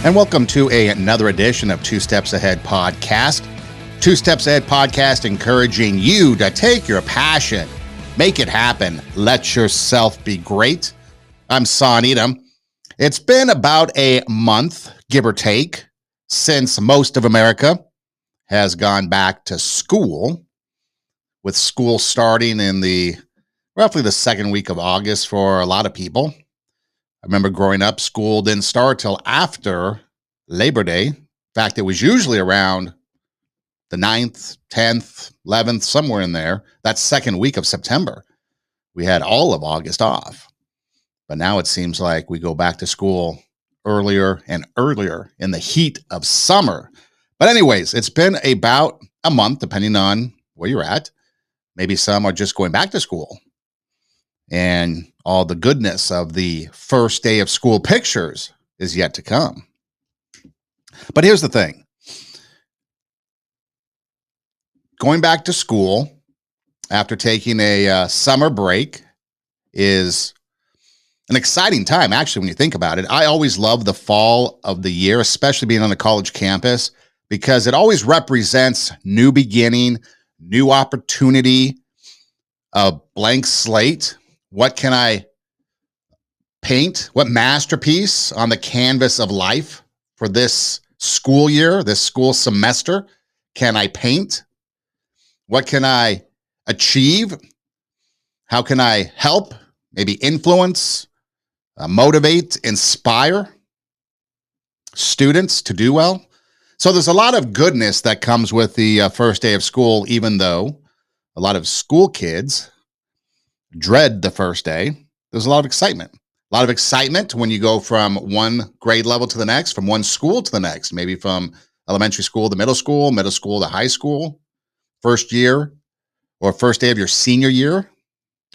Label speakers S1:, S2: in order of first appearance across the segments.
S1: And welcome to another edition of Two Steps Ahead Podcast. Two Steps Ahead Podcast encouraging you to take your passion, make it happen, let yourself be great. I'm Son Edom. It's been about a month, give or take, since most of America has gone back to school, with school starting in roughly the second week of August for a lot of people. I remember growing up, school didn't start till after Labor Day. In fact, it was usually around the 9th, 10th, 11th, somewhere in there, that second week of September. We had all of August off. But now it seems like we go back to school earlier and earlier in the heat of summer. But anyways, it's been about a month, depending on where you're at. Maybe some are just going back to school. And all the goodness of the first day of school pictures is yet to come. But here's the thing. Going back to school after taking a summer break is an exciting time, actually, when you think about it. I always love the fall of the year, especially being on a college campus, because it always represents new beginning, new opportunity, a blank slate. What can I paint? What masterpiece on the canvas of life for this school year, this school semester, can I paint? What can I achieve? How can I help, maybe influence, motivate, inspire students to do well? So there's a lot of goodness that comes with the first day of school, even though a lot of school kids dread the first day. There's a lot of excitement. A lot of excitement when you go from one grade level to the next, from one school to the next, maybe from elementary school to middle school to high school, first year or first day of your senior year,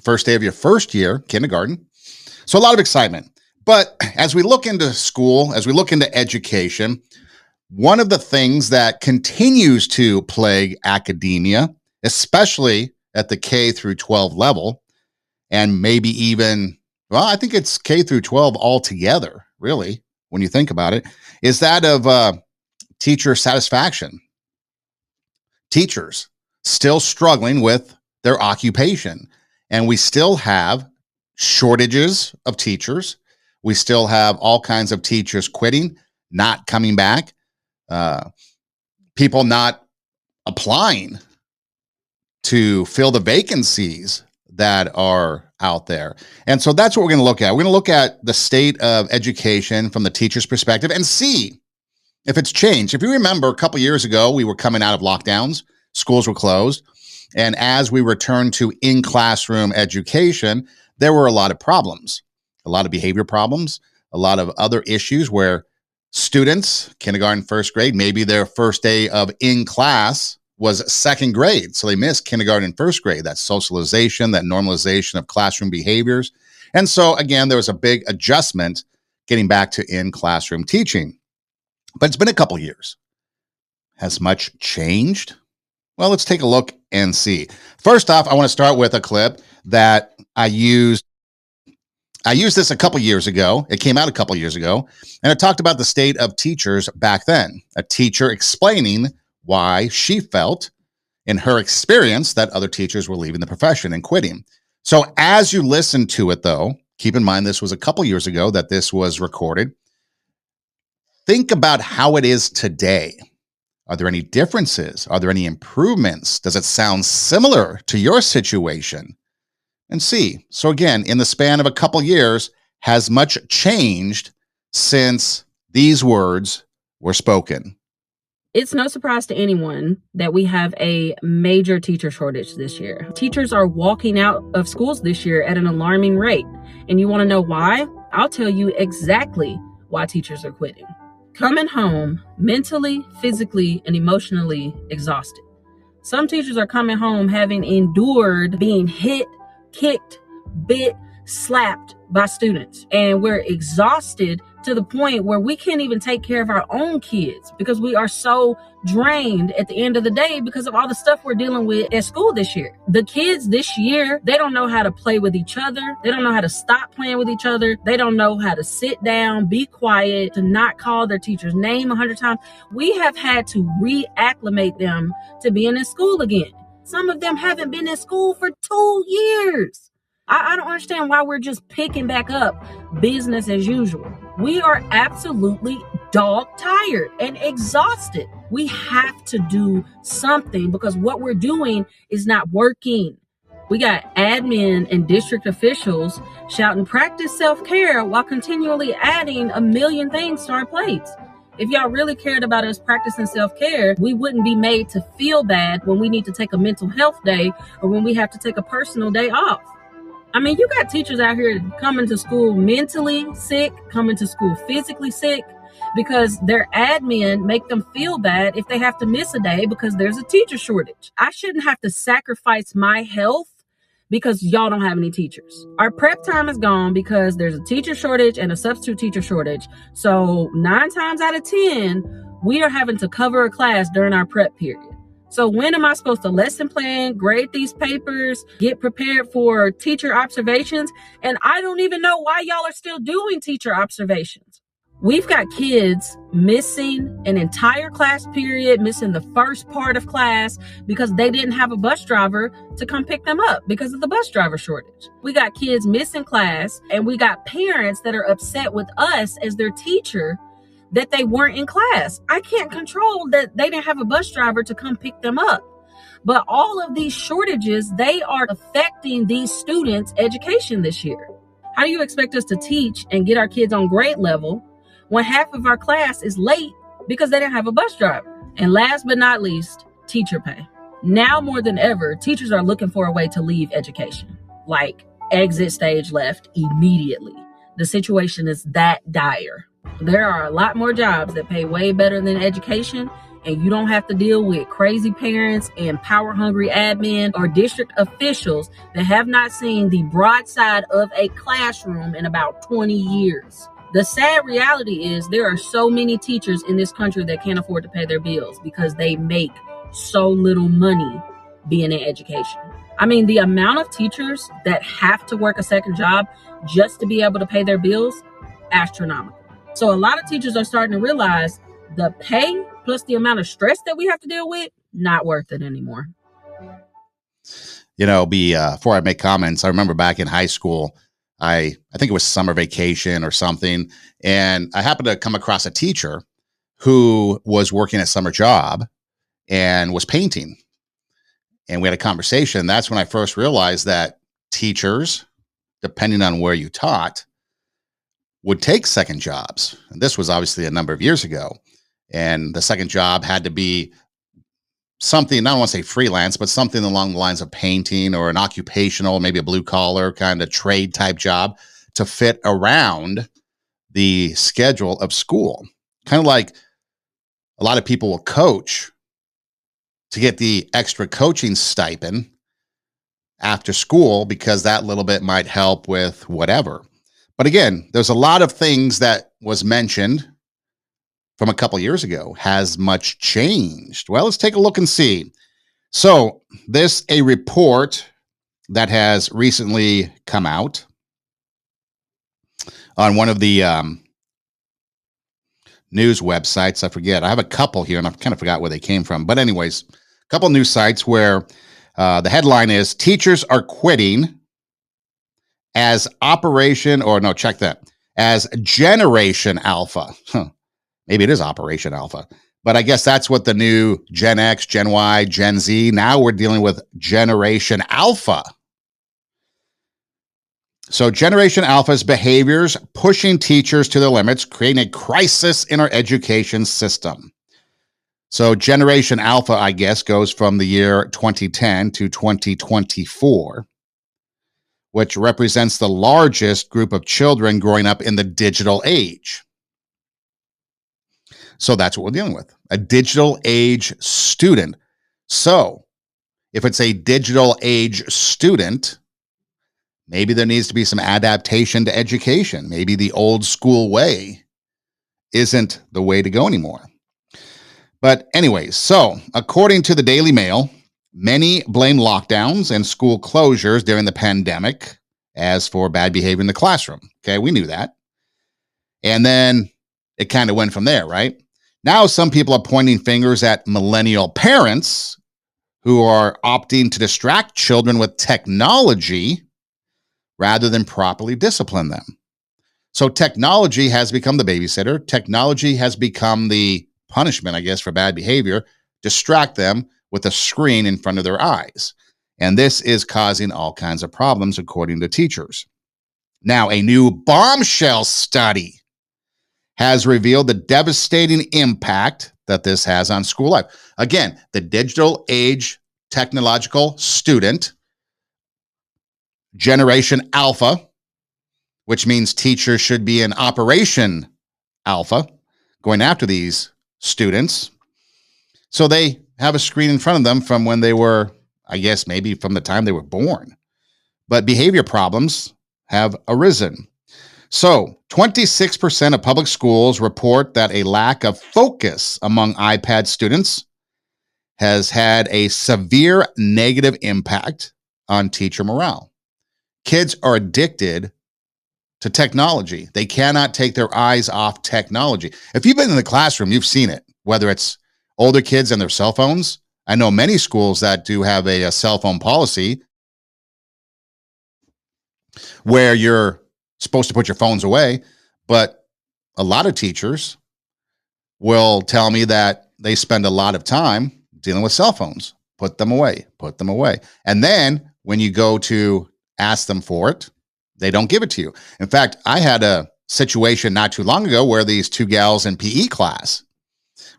S1: first day of your first year, kindergarten. So a lot of excitement. But as we look into school, as we look into education, one of the things that continues to plague academia, especially at the K through 12 level, and maybe even, well, I think it's K through 12 altogether, really, when you think about it, is that of teacher satisfaction. Teachers still struggling with their occupation. And we still have shortages of teachers. We still have all kinds of teachers quitting, not coming back, people not applying to fill the vacancies that are out there. And so that's what we're going to look at. We're going to look at the state of education from the teacher's perspective and see if it's changed. If you remember, a couple years ago, we were coming out of lockdowns, schools were closed. And as we returned to in-classroom education, there were a lot of problems, a lot of behavior problems, a lot of other issues where students, kindergarten, first grade, maybe their first day of in-class was second grade. So they missed kindergarten and first grade, that socialization, that normalization of classroom behaviors. And so, again, there was a big adjustment getting back to in-classroom teaching. But it's been a couple years. Has much changed? Well, let's take a look and see. First off, I want to start with a clip that I used. I used this a couple years ago. It came out a couple years ago, and it talked about the state of teachers back then. A teacher explaining why she felt, in her experience, that other teachers were leaving the profession and quitting. So as you listen to it, though, keep in mind this was a couple years ago that this was recorded. Think about how it is today. Are there any differences? Are there any improvements? Does it sound similar to your situation? And see. So again, in the span of a couple years, has much changed since these words were spoken?
S2: It's no surprise to anyone that we have a major teacher shortage this year. Teachers are walking out of schools this year at an alarming rate. And you want to know why? I'll tell you exactly why teachers are quitting. Coming home mentally, physically, and emotionally exhausted. Some teachers are coming home having endured being hit, kicked, bit, slapped by students. And we're exhausted to the point where we can't even take care of our own kids because we are so drained at the end of the day because of all the stuff we're dealing with at school this year. The kids this year, they don't know how to play with each other. They don't know how to stop playing with each other. They don't know how to sit down, be quiet, to not call their teacher's name 100 times. We have had to reacclimate them to being in school again. Some of them haven't been in school for 2 years. I don't understand why we're just picking back up business as usual. We are absolutely dog tired and exhausted. We have to do something because what we're doing is not working. We got admin and district officials shouting practice self-care while continually adding a million things to our plates. If y'all really cared about us practicing self-care, we wouldn't be made to feel bad when we need to take a mental health day or when we have to take a personal day off. I mean, you got teachers out here coming to school mentally sick, coming to school physically sick, because their admin make them feel bad if they have to miss a day because there's a teacher shortage. I shouldn't have to sacrifice my health because y'all don't have any teachers. Our prep time is gone because there's a teacher shortage and a substitute teacher shortage. So 9 times out of 10, we are having to cover a class during our prep period. So when am I supposed to lesson plan, grade these papers, get prepared for teacher observations? And I don't even know why y'all are still doing teacher observations. We've got kids missing an entire class period, missing the first part of class because they didn't have a bus driver to come pick them up because of the bus driver shortage. We got kids missing class, and we got parents that are upset with us as their teacher that they weren't in class. I can't control that they didn't have a bus driver to come pick them up. But all of these shortages, they are affecting these students' education this year. How do you expect us to teach and get our kids on grade level when half of our class is late because they didn't have a bus driver? And last but not least, teacher pay. Now more than ever, teachers are looking for a way to leave education, like exit stage left immediately. The situation is that dire. There are a lot more jobs that pay way better than education, and you don't have to deal with crazy parents and power-hungry admin or district officials that have not seen the broad side of a classroom in about 20 years. The sad reality is there are so many teachers in this country that can't afford to pay their bills because they make so little money being in education. I mean, the amount of teachers that have to work a second job just to be able to pay their bills, astronomical. So a lot of teachers are starting to realize the pay plus the amount of stress that we have to deal with, not worth it anymore.
S1: You know, before I make comments, I remember back in high school, I think it was summer vacation or something, and I happened to come across a teacher who was working a summer job and was painting. And we had a conversation. That's when I first realized that teachers, depending on where you taught, would take second jobs. And this was obviously a number of years ago. And the second job had to be something, I don't want to say freelance, but something along the lines of painting or an occupational, maybe a blue collar kind of trade type job to fit around the schedule of school. Kind of like a lot of people will coach to get the extra coaching stipend after school because that little bit might help with whatever. But again, there's a lot of things that was mentioned from a couple years ago. Has much changed? Well, let's take a look and see. So a report that has recently come out on one of the news websites. I forget. I have a couple here, and I kind of forgot where they came from. But anyways, a couple news sites where the headline is "Teachers are quitting as as Generation Alpha." Maybe it is Operation Alpha, but I guess that's what the new Gen X, Gen Y, Gen Z. Now we're dealing with Generation Alpha. So Generation Alpha's behaviors pushing teachers to their limits, creating a crisis in our education system. So Generation Alpha, I guess, goes from the year 2010 to 2024, which represents the largest group of children growing up in the digital age. So that's what we're dealing with, a digital age student. So if it's a digital age student, maybe there needs to be some adaptation to education. Maybe the old school way isn't the way to go anymore. But anyways, so according to the Daily Mail, many blame lockdowns and school closures during the pandemic as for bad behavior in the classroom. Okay, we knew that. And then it kind of went from there, right? Now some people are pointing fingers at millennial parents who are opting to distract children with technology rather than properly discipline them. So technology has become the babysitter. Technology has become the punishment, I guess, for bad behavior. Distract them with a screen in front of their eyes. And this is causing all kinds of problems, according to teachers. Now, a new bombshell study has revealed the devastating impact that this has on school life. Again, the digital age technological student, Generation Alpha, which means teachers should be in Operation Alpha, going after these students. So they have a screen in front of them from when they were, I guess, maybe from the time they were born. But behavior problems have arisen. So 26% of public schools report that a lack of focus among iPad students has had a severe negative impact on teacher morale. Kids are addicted to technology. They cannot take their eyes off technology. If you've been in the classroom, you've seen it, whether it's older kids and their cell phones. I know many schools that do have a cell phone policy where you're supposed to put your phones away, but a lot of teachers will tell me that they spend a lot of time dealing with cell phones. Put them away, put them away. And then when you go to ask them for it, they don't give it to you. In fact, I had a situation not too long ago where these two gals in PE class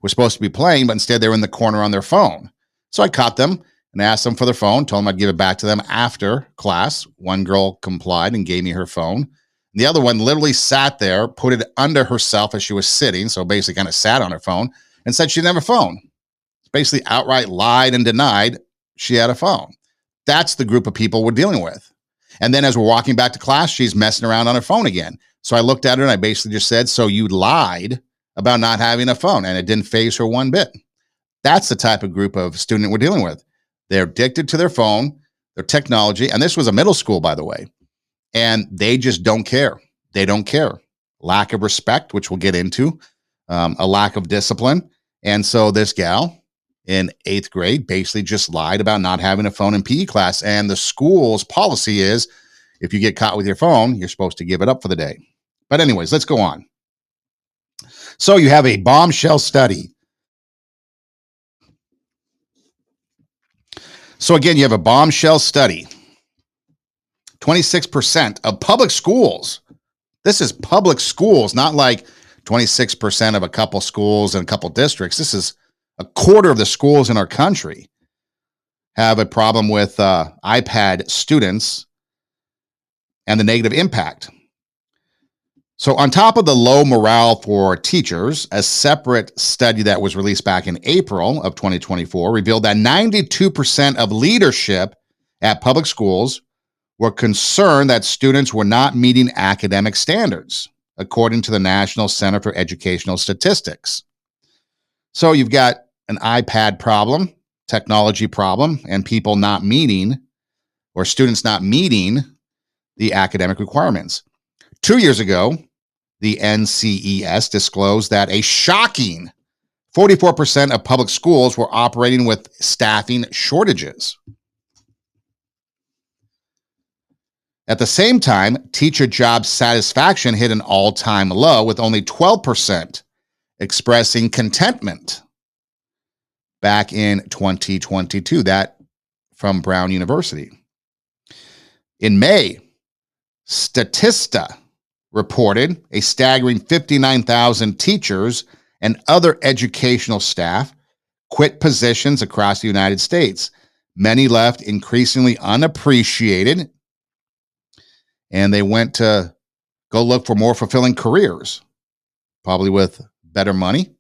S1: were supposed to be playing, but instead they were in the corner on their phone. So I caught them and asked them for their phone, told them I'd give it back to them after class. One girl complied and gave me her phone. The other one literally sat there, put it under herself as she was sitting, so basically kind of sat on her phone, and said she didn't have a phone. Basically outright lied and denied she had a phone. That's the group of people we're dealing with. And then as we're walking back to class, she's messing around on her phone again. So I looked at her and I basically just said, so you lied about not having a phone, and it didn't faze her one bit. That's the type of group of student we're dealing with. They're addicted to their phone, their technology, and this was a middle school, by the way, and they just don't care. They don't care. Lack of respect, which we'll get into, a lack of discipline. And so this gal in 8th grade basically just lied about not having a phone in PE class. And the school's policy is if you get caught with your phone, you're supposed to give it up for the day. But anyways, let's go on. So you have a bombshell study. So again, you have a bombshell study. 26% of public schools. This is public schools, not like 26% of a couple schools and a couple districts. This is a quarter of the schools in our country have a problem with iPad students and the negative impact. So on top of the low morale for teachers, a separate study that was released back in April of 2024 revealed that 92% of leadership at public schools were concerned that students were not meeting academic standards, according to the National Center for Educational Statistics. So you've got an iPad problem, technology problem, and people not meeting, or students not meeting the academic requirements. 2 years ago, the NCES disclosed that a shocking 44% of public schools were operating with staffing shortages. At the same time, teacher job satisfaction hit an all-time low, with only 12% expressing contentment back in 2022. That from Brown University. In May, Statista reported a staggering 59,000 teachers and other educational staff quit positions across the United States. Many left increasingly unappreciated, and they went to go look for more fulfilling careers, probably with better money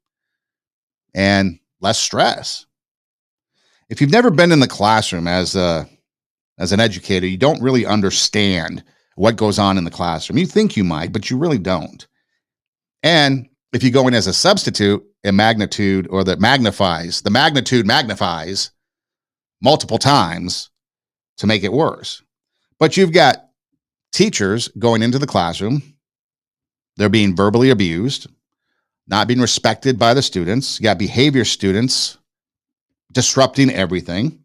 S1: and less stress. If you've never been in the classroom as an educator, you don't really understand what goes on in the classroom. You think you might, but you really don't. And If you go in as a substitute, the magnitude magnifies multiple times to make it worse. But you've got teachers going into the classroom. They're being verbally abused, not being respected by the students. You got behavior students disrupting everything.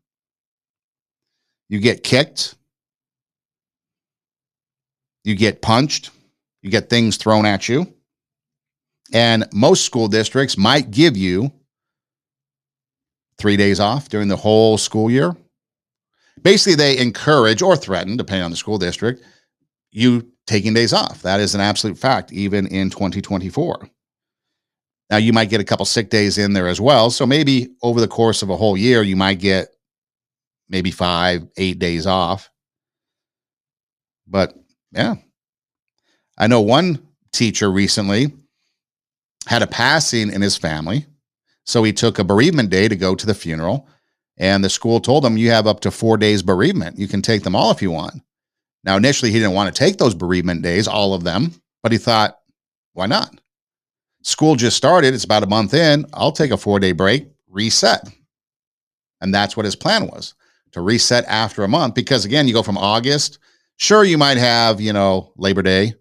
S1: You get kicked. You get punched. You get things thrown at you. And most school districts might give you 3 days off during the whole school year. Basically, they encourage or threaten, depending on the school district, you taking days off. That is an absolute fact, even in 2024. Now, you might get a couple sick days in there as well. So maybe over the course of a whole year, you might get maybe 5-8 days off. But yeah, I know one teacher recently had a passing in his family. So he took a bereavement day to go to the funeral. And the school told him, you have up to 4 days bereavement. You can take them all if you want. Now, initially, he didn't want to take those bereavement days, all of them. But he thought, why not? School just started. It's about a month in. I'll take a 4-day break, reset. And that's what his plan was, to reset after a month. Because again, you go from August. Sure, you might have, Labor Day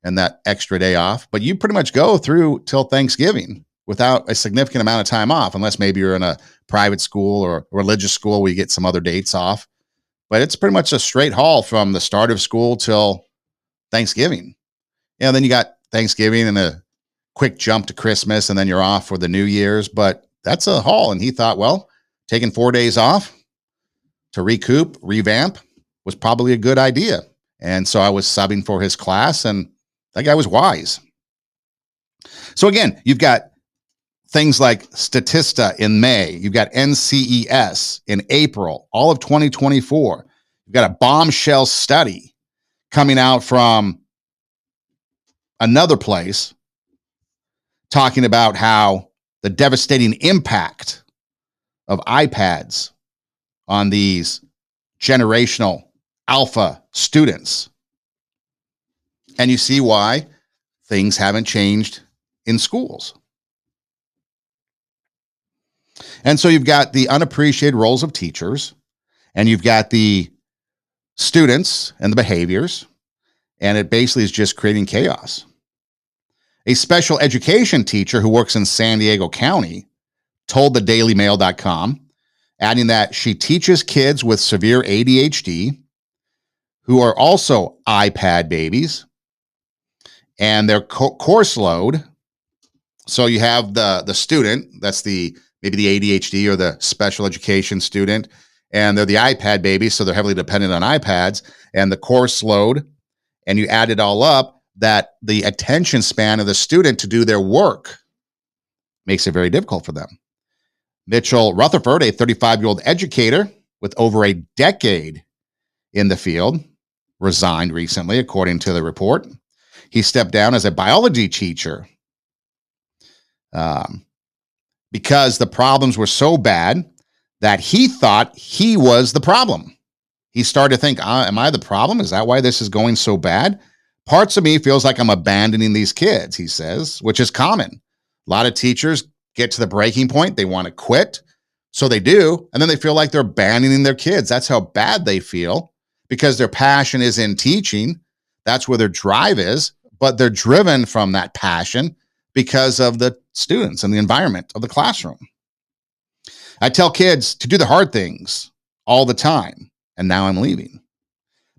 S1: and that extra day off, but you pretty much go through till Thanksgiving without a significant amount of time off, unless maybe you're in a private school or religious school where you get some other dates off. But it's pretty much a straight haul from the start of school till Thanksgiving. Then you got Thanksgiving and a quick jump to Christmas, and then you're off for the New Year's. But that's a haul. And he thought, well, taking 4 days off to recoup, revamp was probably a good idea. And so I was subbing for his class, and that guy was wise. So again, you've got things like Statista in May. You've got NCES in April, all of 2024. You've got a bombshell study coming out from another place talking about how the devastating impact of iPads on these generational alpha students. And you see why things haven't changed in schools. And so you've got the unappreciated roles of teachers, and you've got the students and the behaviors, and it basically is just creating chaos. A special education teacher who works in San Diego County told the dailymail.com, adding that she teaches kids with severe ADHD who are also iPad babies, and their course load. So you have the student, that's maybe the ADHD or the special education student, and they're the iPad babies, so they're heavily dependent on iPads, and the course load, and you add it all up, that the attention span of the student to do their work makes it very difficult for them. Mitchell Rutherford, a 35-year-old educator with over a decade in the field, resigned recently, according to the report. He stepped down as a biology teacher because the problems were so bad that he thought he was the problem. He started to think, am I the problem? Is that why this is going so bad? Parts of me feels like I'm abandoning these kids, he says, which is common. A lot of teachers get to the breaking point. They want to quit. So they do. And then they feel like they're abandoning their kids. That's how bad they feel, because their passion is in teaching. That's where their drive is. But they're driven from that passion because of the students and the environment of the classroom. I tell kids to do the hard things all the time, and now I'm leaving.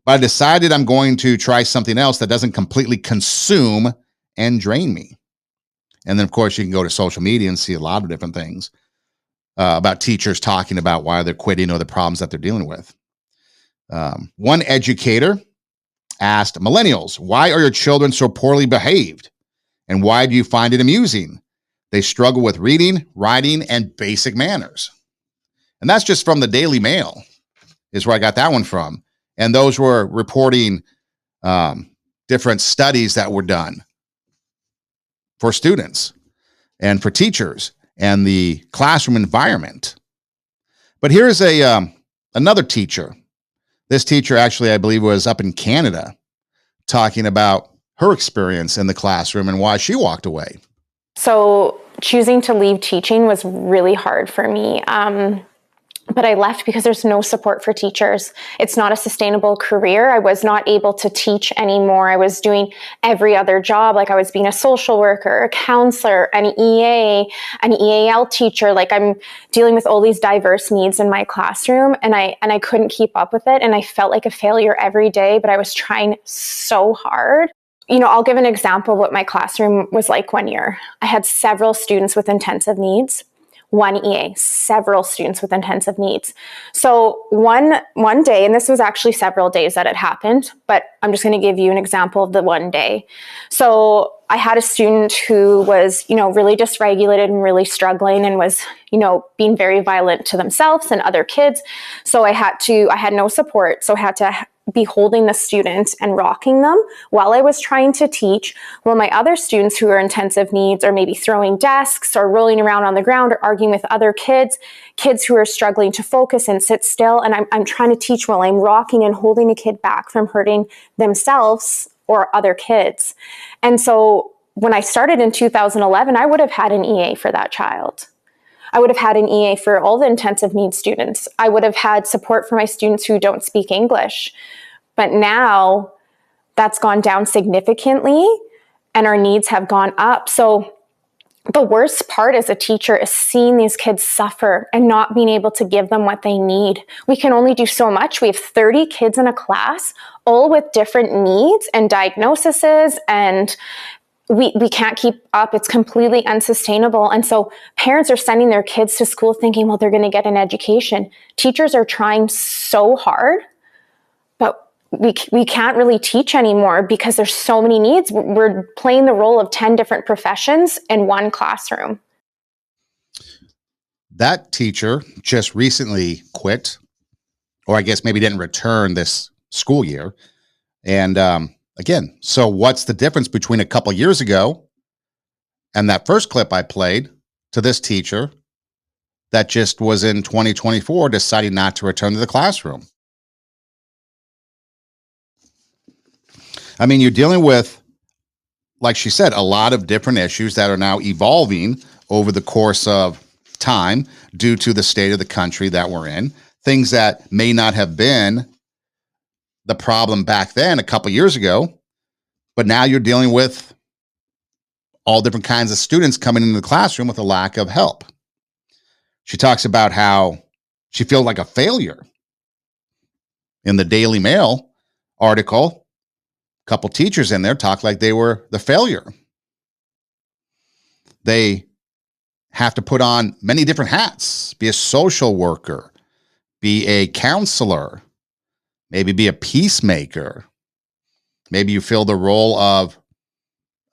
S1: But I decided I'm going to try something else that doesn't completely consume and drain me. And then, of course, you can go to social media and see a lot of different things about teachers talking about why they're quitting or the problems that they're dealing with. One educator asked millennials, why are your children so poorly behaved? And why do you find it amusing? They struggle with reading, writing, and basic manners. And that's just from the Daily Mail, is where I got that one from. And those were reporting different studies that were done for students and for teachers and the classroom environment. But here's another teacher. This teacher actually, I believe, was up in Canada talking about her experience in the classroom and why she walked away.
S3: So choosing to leave teaching was really hard for me. But I left because there's no support for teachers. It's not a sustainable career. I was not able to teach anymore. I was doing every other job. Like I was being a social worker, a counselor, an EA, an EAL teacher. Like I'm dealing with all these diverse needs in my classroom, and I couldn't keep up with it. And I felt like a failure every day, but I was trying so hard. You know, I'll give an example of what my classroom was like one year. I had several students with intensive needs. One EA, several students with intensive needs. So one day, and this was actually several days that it happened, but I'm just going to give you an example of the one day. So I had a student who was, really dysregulated and really struggling and was, being very violent to themselves and other kids. So I had no support. So I had to be holding the student and rocking them while I was trying to teach, while my other students who are intensive needs are maybe throwing desks or rolling around on the ground or arguing with other kids who are struggling to focus and sit still. And I'm trying to teach while I'm rocking and holding a kid back from hurting themselves or other kids. And so when I started in 2011, I would have had an EA for that child. I would have had an EA for all the intensive needs students. I would have had support for my students who don't speak English. But now that's gone down significantly and our needs have gone up. So the worst part as a teacher is seeing these kids suffer and not being able to give them what they need. We can only do so much. We have 30 kids in a class, all with different needs and diagnoses, and we can't keep up. It's completely unsustainable. And so parents are sending their kids to school thinking, well, they're going to get an education. Teachers are trying so hard, but we can't really teach anymore because there's so many needs. We're playing the role of 10 different professions in one classroom.
S1: That teacher just recently quit, or I guess maybe didn't return this school year. And again, so what's the difference between a couple years ago and that first clip I played to this teacher that just was in 2024 deciding not to return to the classroom? I mean, you're dealing with, like she said, a lot of different issues that are now evolving over the course of time due to the state of the country that we're in. Things that may not have been the problem back then a couple years ago, but now you're dealing with all different kinds of students coming into the classroom with a lack of help. She talks about how she feels like a failure. In the Daily Mail article, a couple teachers in there talk like they were the failure. They have to put on many different hats, be a social worker, be a counselor, maybe be a peacemaker. Maybe you fill the role of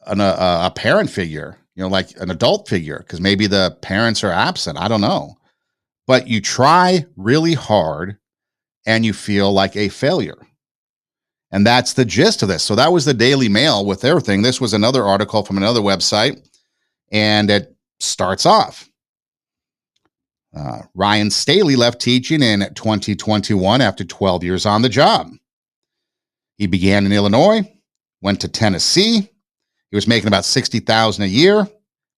S1: a parent figure, like an adult figure, because maybe the parents are absent. I don't know. But you try really hard and you feel like a failure. And that's the gist of this. So that was the Daily Mail with their thing. This was another article from another website, and it starts off. Ryan Staley left teaching in 2021 after 12 years on the job. He began in Illinois, went to Tennessee. He was making about $60,000 a year,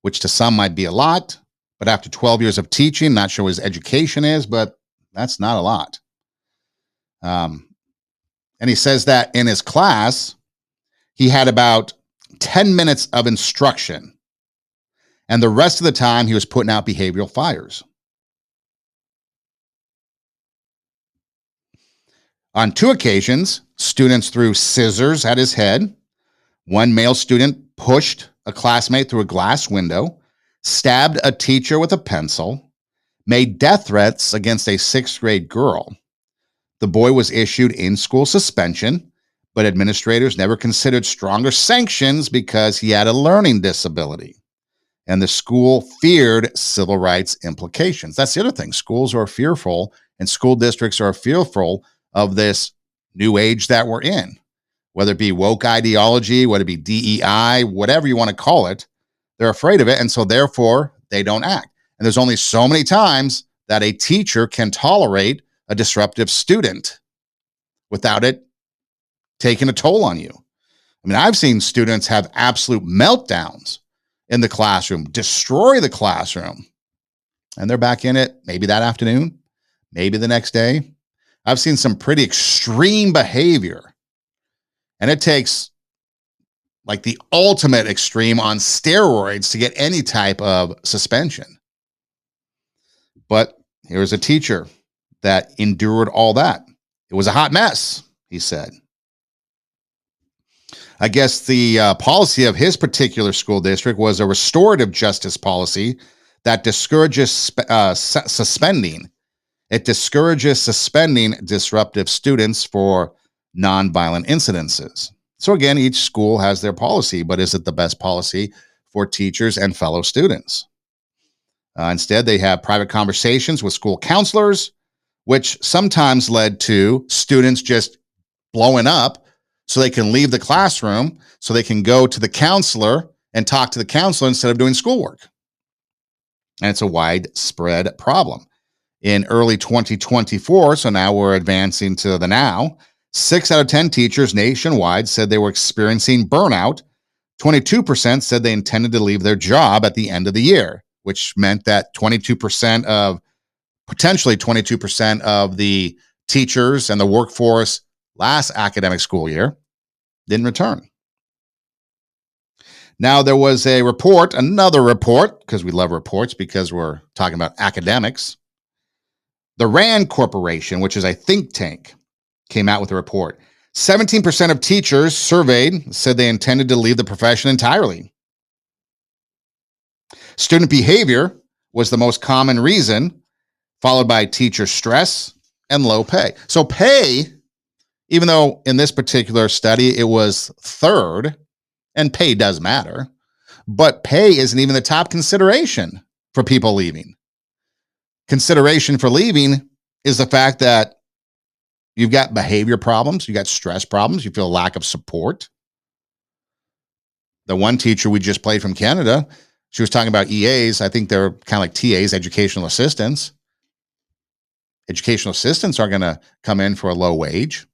S1: which to some might be a lot. But after 12 years of teaching, not sure what his education is, but that's not a lot. And he says that in his class, he had about 10 minutes of instruction. And the rest of the time, he was putting out behavioral fires. On 2 occasions, students threw scissors at his head. One male student pushed a classmate through a glass window, stabbed a teacher with a pencil, made death threats against a 6th grade girl. The boy was issued in-school suspension, but administrators never considered stronger sanctions because he had a learning disability. And the school feared civil rights implications. That's the other thing. Schools are fearful, and school districts are fearful of this new age that we're in, whether it be woke ideology, whether it be DEI, whatever you want to call it. They're afraid of it, and so therefore they don't act. And there's only so many times that a teacher can tolerate a disruptive student without it taking a toll on you. I mean, I've seen students have absolute meltdowns in the classroom, destroy the classroom. And they're back in it maybe that afternoon, maybe the next day. I've seen some pretty extreme behavior. And it takes like the ultimate extreme on steroids to get any type of suspension. But here's a teacher that endured all that. It was a hot mess, he said. I guess the policy of his particular school district was a restorative justice policy that discourages suspending. It discourages suspending disruptive students for nonviolent incidences. So again, each school has their policy, but is it the best policy for teachers and fellow students? Instead, they have private conversations with school counselors, which sometimes led to students just blowing up so they can leave the classroom, so they can go to the counselor and talk to the counselor instead of doing schoolwork. And it's a widespread problem. In early 2024, so now we're advancing to the now, 6 out of 10 teachers nationwide said they were experiencing burnout. 22% said they intended to leave their job at the end of the year, which meant that potentially 22% of the teachers and the workforce last academic school year didn't return. Now, there was another report, because we love reports because we're talking about academics. The RAND Corporation, which is a think tank, came out with a report. 17% of teachers surveyed said they intended to leave the profession entirely. Student behavior was the most common reason, followed by teacher stress and low pay. So pay, even though in this particular study it was third, and pay does matter, but pay isn't even the top consideration for people leaving. Consideration for leaving is the fact that you've got behavior problems, you got stress problems, you feel lack of support. The one teacher we just played from Canada, she was talking about EAs. I think they're kind of like TAs, educational assistants. Educational assistants are going to come in for a low wage.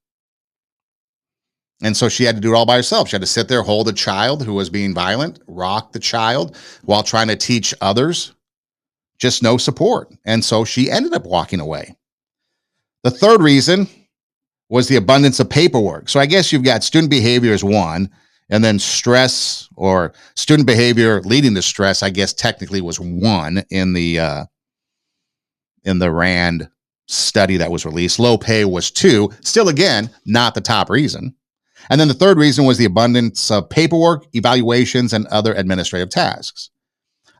S1: And so she had to do it all by herself. She had to sit there, hold a child who was being violent, rock the child while trying to teach others. Just no support. And so she ended up walking away. The third reason was the abundance of paperwork. So I guess you've got student behavior as one, and then stress or student behavior leading to stress, I guess technically was one in the RAND study that was released. Low pay was two. Still, again, not the top reason. And then the third reason was the abundance of paperwork, evaluations, and other administrative tasks.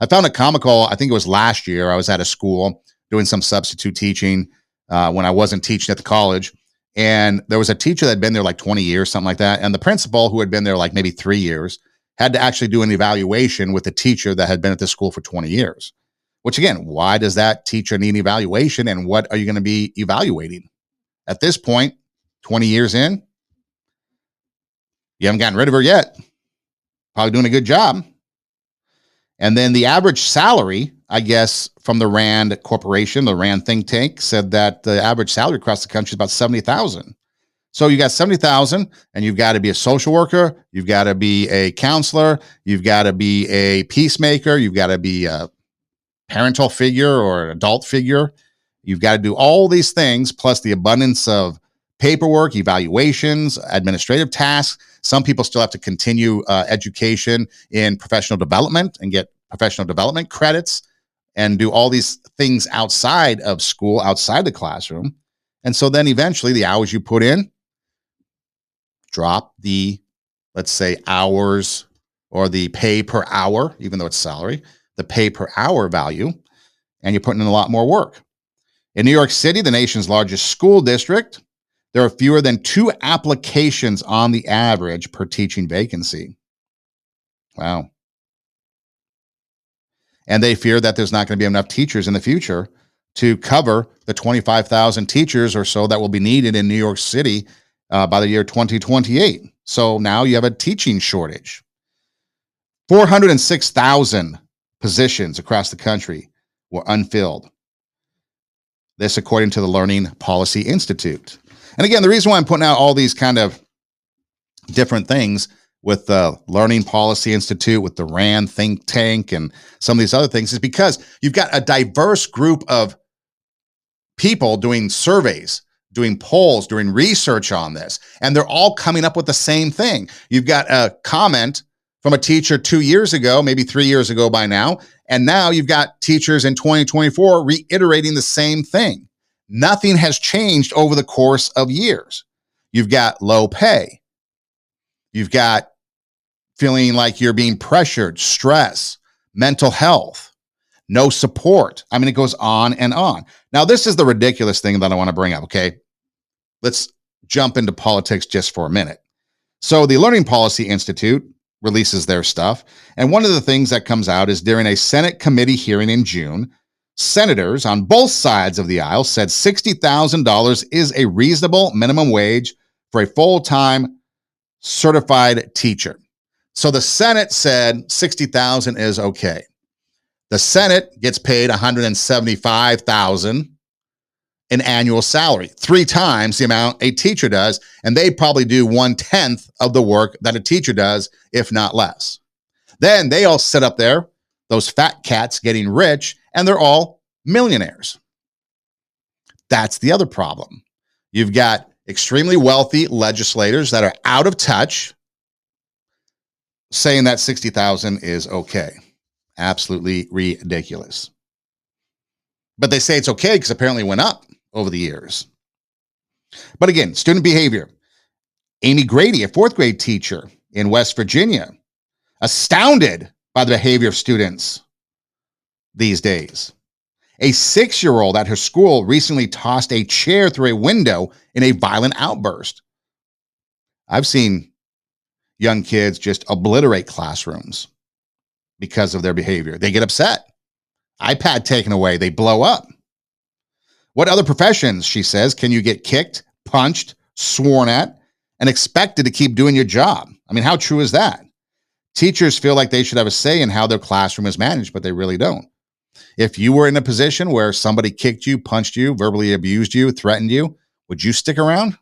S1: I found it comical. I think it was last year. I was at a school doing some substitute teaching when I wasn't teaching at the college. And there was a teacher that had been there like 20 years, something like that. And the principal, who had been there like maybe 3 years, had to actually do an evaluation with the teacher that had been at the school for 20 years. Which again, why does that teacher need an evaluation? And what are you going to be evaluating? At this point, 20 years in, you haven't gotten rid of her yet. Probably doing a good job. And then the average salary, I guess, from the RAND Corporation, the RAND think tank, said that the average salary across the country is about $70,000. So you got $70,000, and you've got to be a social worker, you've got to be a counselor, you've got to be a peacemaker, you've got to be a parental figure or an adult figure. You've got to do all these things, plus the abundance of paperwork, evaluations, administrative tasks. Some people still have to continue education in professional development and get professional development credits and do all these things outside of school, outside the classroom. And so then eventually the hours you put in drop the, let's say, hours or the pay per hour, even though it's salary, the pay per hour value, and you're putting in a lot more work. In New York City, the nation's largest school district, there are fewer than 2 applications on the average per teaching vacancy. Wow. And they fear that there's not going to be enough teachers in the future to cover the 25,000 teachers or so that will be needed in New York City by the year 2028. So now you have a teaching shortage. 406,000 positions across the country were unfilled. This according to the Learning Policy Institute. And again, the reason why I'm putting out all these kind of different things, with the Learning Policy Institute, with the RAND think tank, and some of these other things is because you've got a diverse group of people doing surveys, doing polls, doing research on this, and they're all coming up with the same thing. You've got a comment from a teacher 2 years ago, maybe 3 years ago by now, and now you've got teachers in 2024 reiterating the same thing. Nothing has changed over the course of years. You've got low pay. You've got feeling like you're being pressured, stress, mental health, no support. I mean, it goes on and on. Now, this is the ridiculous thing that I want to bring up, okay? Let's jump into politics just for a minute. So the Learning Policy Institute releases their stuff, and one of the things that comes out is during a Senate committee hearing in June, senators on both sides of the aisle said $60,000 is a reasonable minimum wage for a full-time certified teacher. So the Senate said $60,000 is okay. The Senate gets paid $175,000 in annual salary, 3 times the amount a teacher does, and they probably do 1/10 of the work that a teacher does, if not less. Then they all sit up there, those fat cats getting rich, and they're all millionaires. That's the other problem. You've got extremely wealthy legislators that are out of touch saying that $60,000 is okay. Absolutely ridiculous. But they say it's okay because apparently it went up over the years. But again, student behavior. Amy Grady, a 4th grade teacher in West Virginia, astounded by the behavior of students these days. A 6-year-old at her school recently tossed a chair through a window in a violent outburst. I've seen young kids just obliterate classrooms because of their behavior. They get upset. iPad taken away, they blow up. What other professions, she says, can you get kicked, punched, sworn at, and expected to keep doing your job? I mean, how true is that? Teachers feel like they should have a say in how their classroom is managed, but they really don't. If you were in a position where somebody kicked you, punched you, verbally abused you, threatened you, would you stick around?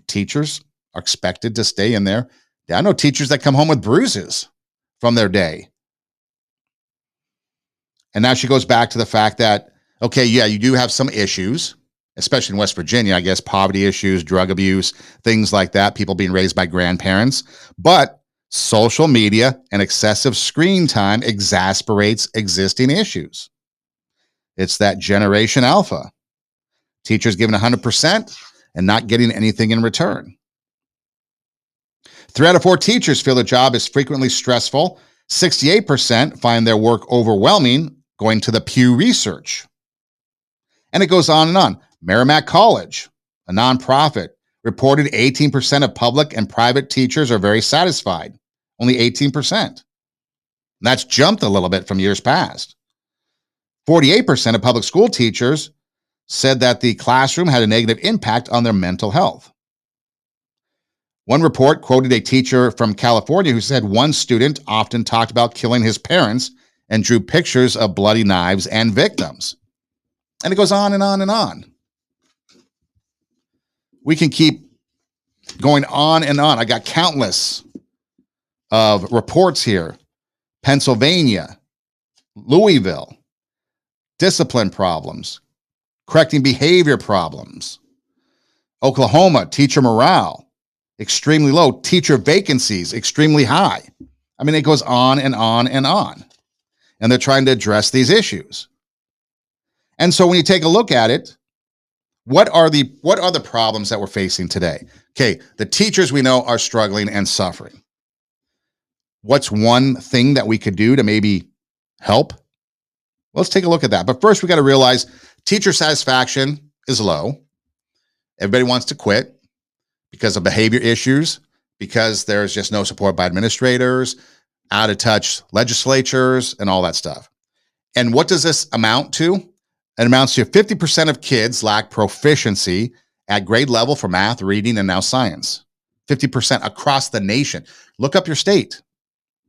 S1: Teachers are expected to stay in there. I know teachers that come home with bruises from their day. And now she goes back to the fact that, okay, yeah, you do have some issues, especially in West Virginia, I guess, poverty issues, drug abuse, things like that, people being raised by grandparents. But social media and excessive screen time exasperates existing issues. It's that Generation Alpha. Teachers giving 100% and not getting anything in return. 3 out of 4 teachers feel the job is frequently stressful. 68% find their work overwhelming, going to the Pew Research. And it goes on and on. Merrimack College, a nonprofit, reported 18% of public and private teachers are very satisfied. Only 18%. That's jumped a little bit from years past. 48% of public school teachers said that the classroom had a negative impact on their mental health. One report quoted a teacher from California who said one student often talked about killing his parents and drew pictures of bloody knives and victims. And it goes on and on and on. We can keep going on and on. I got countless of reports here. Pennsylvania, Louisville, discipline problems, correcting behavior problems. Oklahoma, teacher morale, extremely low. Teacher vacancies, extremely high. I mean, it goes on and on and on. And they're trying to address these issues. And so when you take a look at it, what are the problems that we're facing today? Okay, the teachers we know are struggling and suffering. What's one thing that we could do to maybe help? Let's take a look at that. But first, we got to realize teacher satisfaction is low. Everybody wants to quit because of behavior issues, because there's just no support by administrators, out of touch legislatures, and all that stuff. And what does this amount to? It amounts to 50% of kids lack proficiency at grade level for math, reading, and now science. 50% across the nation. Look up your state.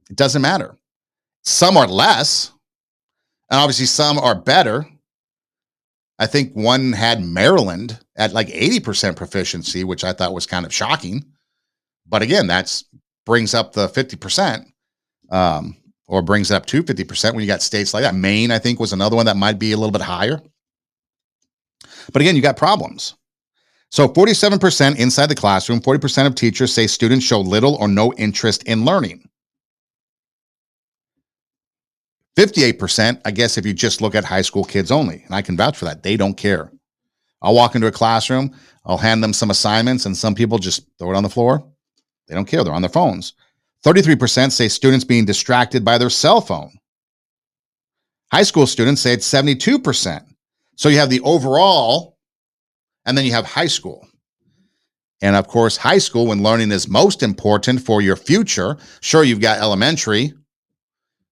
S1: It doesn't matter. Some are less, and obviously some are better. I think one had Maryland at like 80% proficiency, which I thought was kind of shocking. But again, that's brings up the 50%, or brings it up to 50% when you got states like that. Maine, I think, was another one that might be a little bit higher. But again, you got problems. So 47% inside the classroom, 40% of teachers say students show little or no interest in learning. 58%, I guess if you just look at high school kids only, and I can vouch for that, they don't care. I'll walk into a classroom, I'll hand them some assignments, and some people just throw it on the floor. They don't care, they're on their phones. 33% say students being distracted by their cell phone. High school students say it's 72%. So you have the overall, and then you have high school. And of course, high school, when learning is most important for your future, sure, you've got elementary,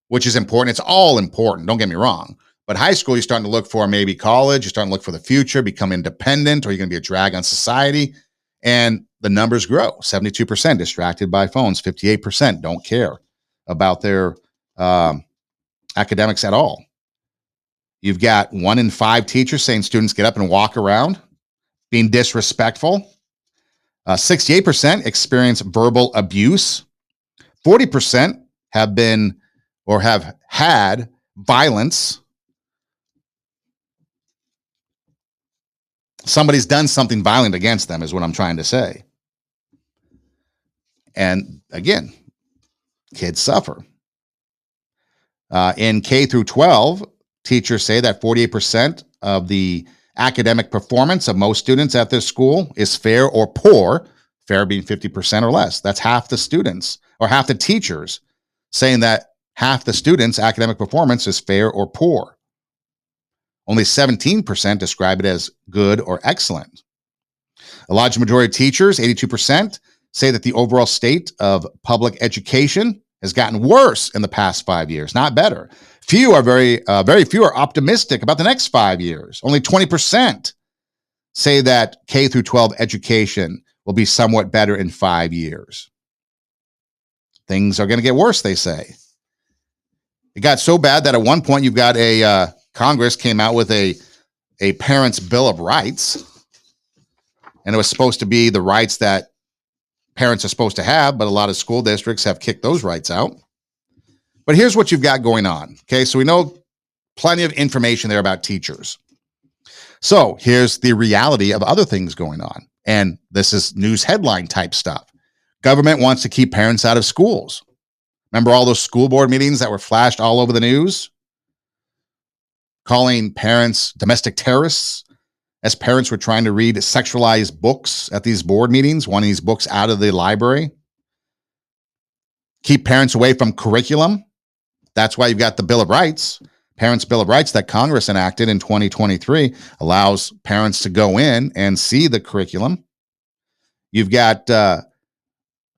S1: which is important. It's all important, don't get me wrong. But high school, you're starting to look for maybe college, you're starting to look for the future, become independent, or you're going to be a drag on society. And the numbers grow. 72% distracted by phones, 58% don't care about their academics at all. You've got 1 in 5 teachers saying students get up and walk around, being disrespectful. 68% experience verbal abuse. 40% have been or have had violence. Somebody's done something violent against them is what I'm trying to say. And again, kids suffer. In K through 12, teachers say that 48% of the academic performance of most students at their school is fair or poor, fair being 50% or less. That's half the students or half the teachers saying that half the students' academic performance is fair or poor. Only 17% describe it as good or excellent. A large majority of teachers, 82%, say that the overall state of public education has gotten worse in the past 5 years, not better. Very few are optimistic about the next 5 years. Only 20% say that K through 12 education will be somewhat better in 5 years. Things are going to get worse, they say. It got so bad that at one point you've got a Congress came out with a parent's Bill of Rights, and it was supposed to be the rights that parents are supposed to have, but a lot of school districts have kicked those rights out. But here's what you've got going on. Okay, so we know plenty of information there about teachers. So here's the reality of other things going on. And this is news headline type stuff. Government wants to keep parents out of schools. Remember all those school board meetings that were flashed all over the news? Calling parents domestic terrorists as parents were trying to read sexualized books at these board meetings, wanting these books out of the library. Keep parents away from curriculum. That's why you've got the Bill of Rights. Parents' Bill of Rights that Congress enacted in 2023 allows parents to go in and see the curriculum. You've got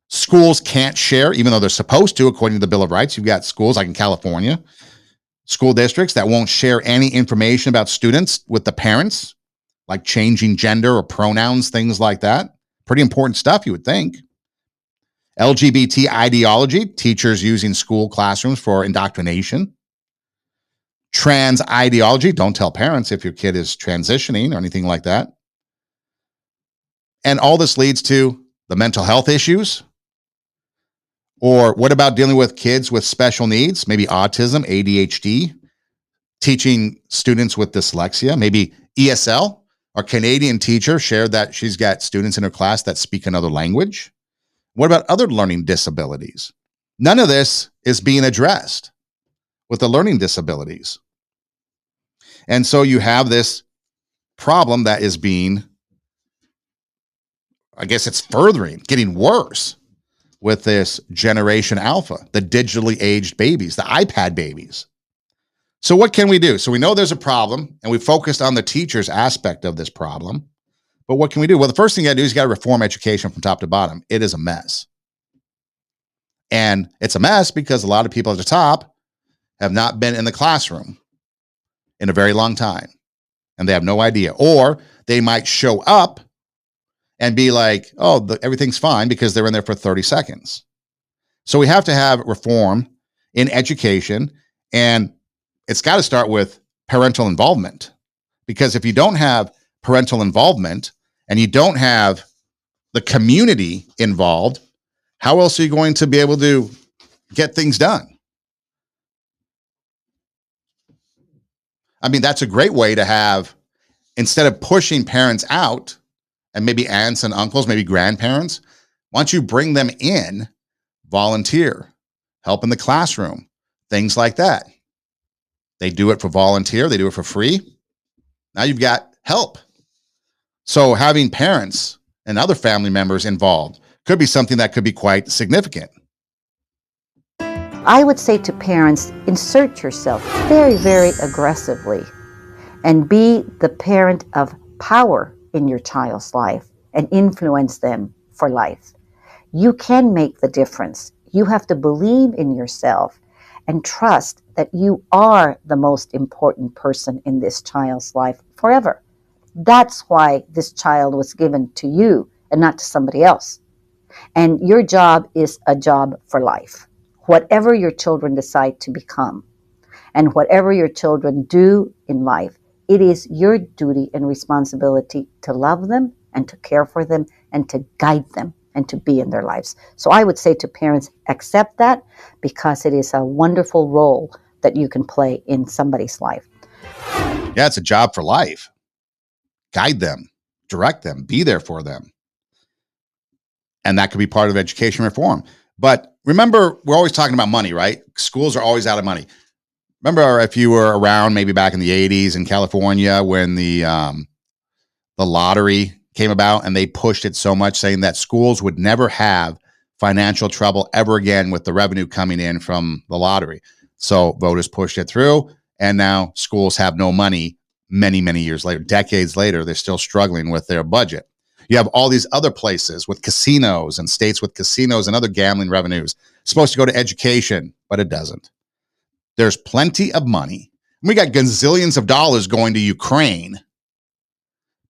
S1: schools can't share, even though they're supposed to, according to the Bill of Rights. You've got schools like in California, school districts that won't share any information about students with the parents, like changing gender or pronouns, things like that. Pretty important stuff, you would think. LGBT ideology, teachers using school classrooms for indoctrination. Trans ideology, don't tell parents if your kid is transitioning or anything like that. And all this leads to the mental health issues. Or what about dealing with kids with special needs, maybe autism, ADHD, teaching students with dyslexia, maybe ESL? Our Canadian teacher shared that she's got students in her class that speak another language. What about other learning disabilities? None of this is being addressed with the learning disabilities. And so you have this problem that is being, I guess it's getting worse with this Generation Alpha, the digitally aged babies, the iPad babies. So what can we do? So we know there's a problem, and we focused on the teachers aspect of this problem. But what can we do? Well, the first thing you got to do is you got to reform education from top to bottom. It is a mess. And it's a mess because a lot of people at the top have not been in the classroom in a very long time, and they have no idea. Or they might show up and be like, oh, everything's fine because they're in there for 30 seconds. So we have to have reform in education, and it's got to start with parental involvement. Because if you don't have parental involvement and you don't have the community involved, How else are you going to be able to get things done? I mean, that's a great way to have, instead of pushing parents out and maybe aunts and uncles, maybe grandparents, why don't you bring them in, volunteer, help in the classroom, things like that. They do it for volunteer. They do it for free. Now you've got help. So having parents and other family members involved could be something that could be quite significant.
S4: I would say to parents, insert yourself very, very aggressively and be the parent of power in your child's life and influence them for life. You can make the difference. You have to believe in yourself and trust that you are the most important person in this child's life forever. That's why this child was given to you and not to somebody else. And your job is a job for life. Whatever your children decide to become and whatever your children do in life, it is your duty and responsibility to love them and to care for them and to guide them and to be in their lives. So I would say to parents, accept that, because it is a wonderful role that you can play in somebody's life.
S1: Yeah, it's a job for life. Guide them, direct them, be there for them. And that could be part of education reform. But remember, we're always talking about money, right? Schools are always out of money. Remember, if you were around maybe back in the 80s in California when the lottery came about, and they pushed it so much, saying that schools would never have financial trouble ever again with the revenue coming in from the lottery. So voters pushed it through, and now schools have no money many, many years later. Decades later, they're still struggling with their budget. You have all these other places with casinos and states with casinos and other gambling revenues. It's supposed to go to education, but it doesn't. There's plenty of money. We got gazillions of dollars going to Ukraine,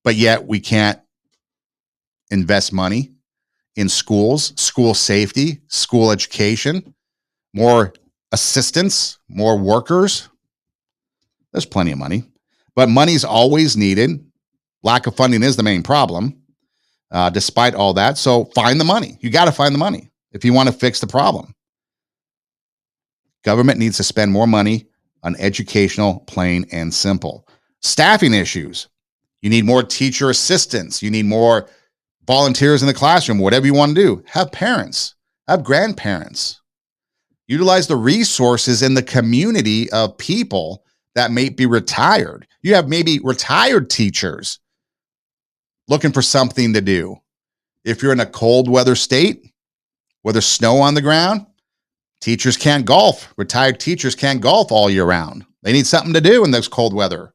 S1: but yet we can't invest money in schools, school safety, school education, more assistants, more workers. There's plenty of money, but money's always needed. Lack of funding is the main problem. Despite all that. So find the money. You got to find the money if you want to fix the problem. Government needs to spend more money on educational, plain and simple. Staffing issues. You need more teacher assistants. You need more volunteers in the classroom. Whatever you want to do. Have parents. Have grandparents. Utilize the resources in the community of people that may be retired. You have maybe retired teachers looking for something to do. If you're in a cold weather state where there's snow on the ground, teachers can't golf. Retired teachers can't golf all year round. They need something to do in this cold weather.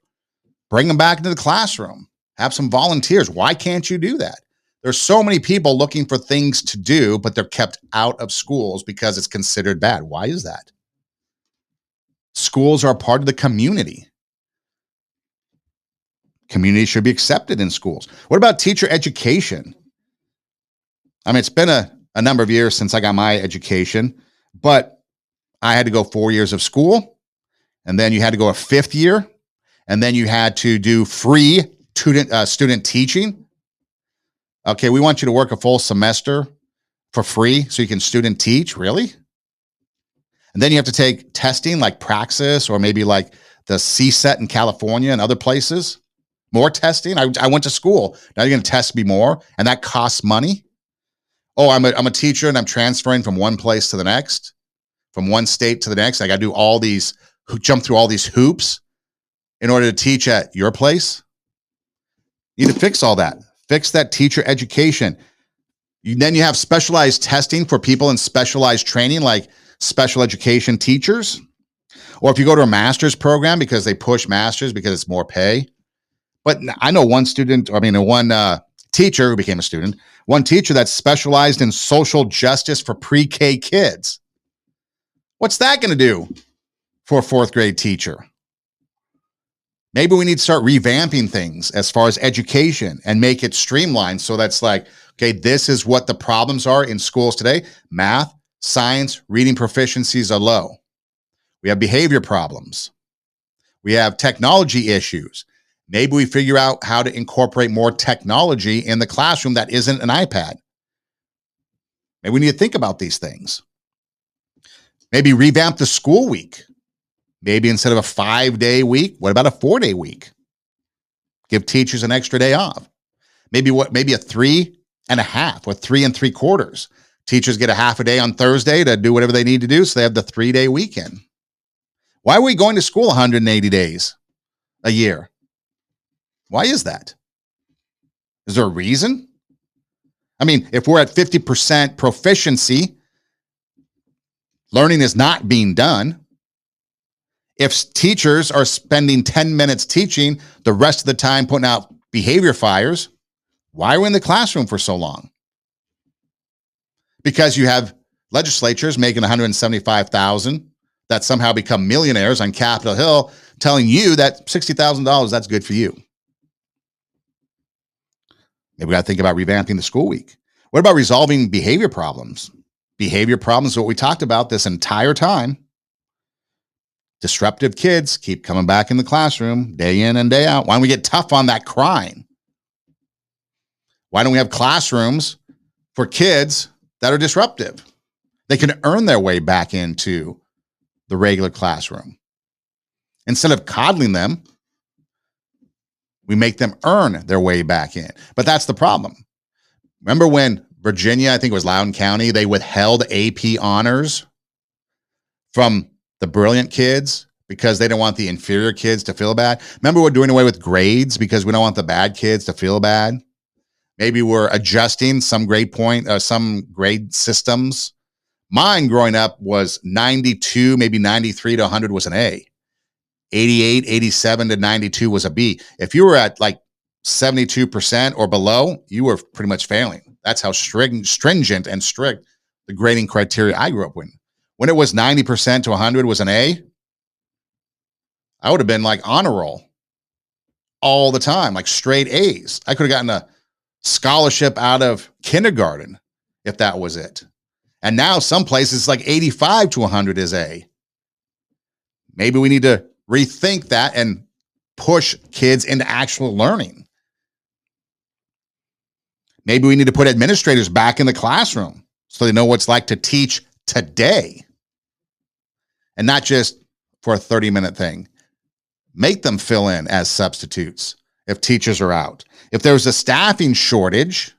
S1: Bring them back into the classroom. Have some volunteers. Why can't you do that? There's so many people looking for things to do, but they're kept out of schools because it's considered bad. Why is that? Schools are part of the community. Community should be accepted in schools. What about teacher education? I mean, it's been a number of years since I got my education, but I had to go 4 years of school, and then you had to go a fifth year, and then you had to do free student teaching. Okay, we want you to work a full semester for free so you can student teach. Really? And then you have to take testing like Praxis or maybe like the CSET in California and other places. More testing. I went to school. Now you're going to test me more, and that costs money. Oh, I'm a teacher, and I'm transferring from one place to the next, from one state to the next. I got to do jump through all these hoops in order to teach at your place. You need to fix all that. Fix that teacher education. Then you have specialized testing for people in specialized training, like special education teachers. Or if you go to a master's program because they push masters because it's more pay. But I know one teacher who became a student, one teacher that's specialized in social justice for pre-K kids. What's that going to do for a fourth grade teacher? Maybe we need to start revamping things as far as education and make it streamlined. So that's like, okay, this is what the problems are in schools today. Math, science, reading proficiencies are low. We have behavior problems. We have technology issues. Maybe we figure out how to incorporate more technology in the classroom that isn't an iPad. Maybe we need to think about these things. Maybe revamp the school week. Maybe instead of a 5-day week, what about a 4-day week? Give teachers an extra day off. Maybe a 3.5 or 3 3/4. Teachers get a half a day on Thursday to do whatever they need to do, so they have the 3-day weekend. Why are we going to school 180 days a year? Why is that? Is there a reason? I mean, if we're at 50% proficiency, learning is not being done. If teachers are spending 10 minutes teaching, the rest of the time putting out behavior fires, why are we in the classroom for so long? Because you have legislatures making $175,000 that somehow become millionaires on Capitol Hill telling you that $60,000, that's good for you. Maybe we got to think about revamping the school week. What about resolving behavior problems? Behavior problems are what we talked about this entire time. Disruptive kids keep coming back in the classroom day in and day out. Why don't we get tough on that crying? Why don't we have classrooms for kids that are disruptive? They can earn their way back into the regular classroom. Instead of coddling them, we make them earn their way back in. But that's the problem. Remember when Virginia, I think it was Loudoun County, they withheld AP honors from the brilliant kids because they don't want the inferior kids to feel bad? Remember we're doing away with grades because we don't want the bad kids to feel bad? Maybe we're adjusting some grade systems. Mine growing up was 92, maybe 93 to 100 was an A. 88, 87 to 92 was a B. If you were at like 72% or below, you were pretty much failing. That's how stringent and strict the grading criteria I grew up with. When it was 90% to 100 was an A, I would have been like honor roll all the time, like straight A's. I could have gotten a scholarship out of kindergarten if that was it. And now some places like 85 to 100 is A. Maybe we need to rethink that and push kids into actual learning. Maybe we need to put administrators back in the classroom so they know what it's like to teach today and not just for a 30-minute thing. Make them fill in as substitutes if teachers are out. If there's a staffing shortage,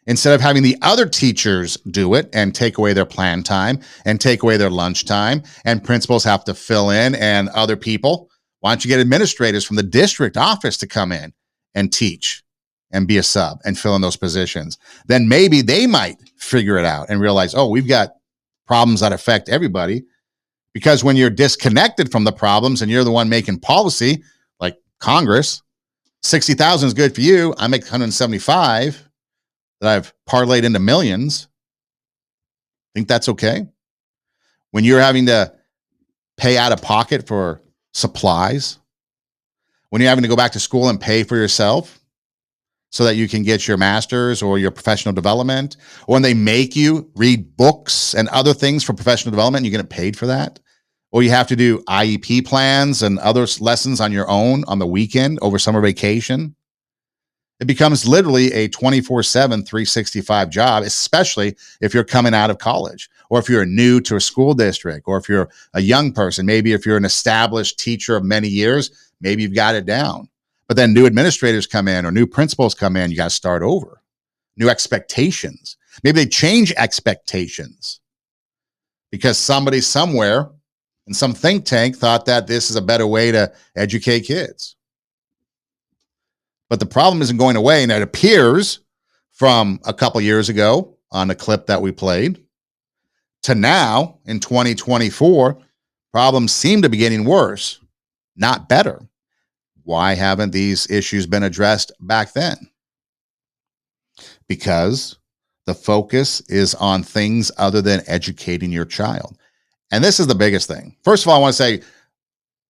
S1: instead of having the other teachers do it and take away their plan time and take away their lunch time and principals have to fill in and other people, why don't you get administrators from the district office to come in and teach and be a sub and fill in those positions? Then maybe they might figure it out and realize, oh, we've got problems that affect everybody. Because when you're disconnected from the problems and you're the one making policy, like Congress, 60,000 is good for you. I make 175 that I've parlayed into millions. Think that's okay? When you're having to pay out of pocket for supplies, when you're having to go back to school and pay for yourself so that you can get your master's or your professional development, or when they make you read books and other things for professional development, and you get paid for that, or you have to do IEP plans and other lessons on your own on the weekend over summer vacation. It becomes literally a 24/7, 365 job, especially if you're coming out of college, or if you're new to a school district, or if you're a young person. Maybe if you're an established teacher of many years, maybe you've got it down. But then new administrators come in or new principals come in, you got to start over. New expectations. Maybe they change expectations because somebody somewhere in some think tank thought that this is a better way to educate kids. But the problem isn't going away, and it appears from a couple years ago on a clip that we played to now in 2024, problems seem to be getting worse, not better. Why haven't these issues been addressed back then? Because the focus is on things other than educating your child. And this is the biggest thing. First of all, I want to say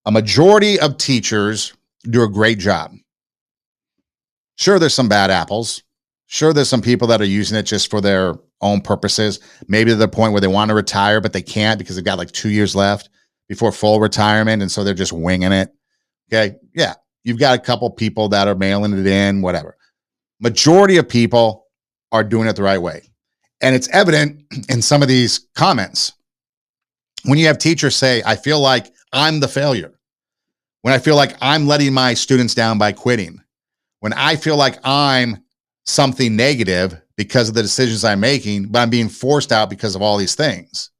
S1: a majority of teachers do a great job. Sure, there's some bad apples. Sure, there's some people that are using it just for their own purposes, maybe to the point where they want to retire, but they can't because they've got like 2 years left before full retirement, and so they're just winging it. Okay, yeah, you've got a couple people that are mailing it in, whatever. Majority of people are doing it the right way. And it's evident in some of these comments. When you have teachers say, I feel like I'm the failure. When I feel like I'm letting my students down by quitting. When I feel like I'm something negative because of the decisions I'm making, but I'm being forced out because of all these things.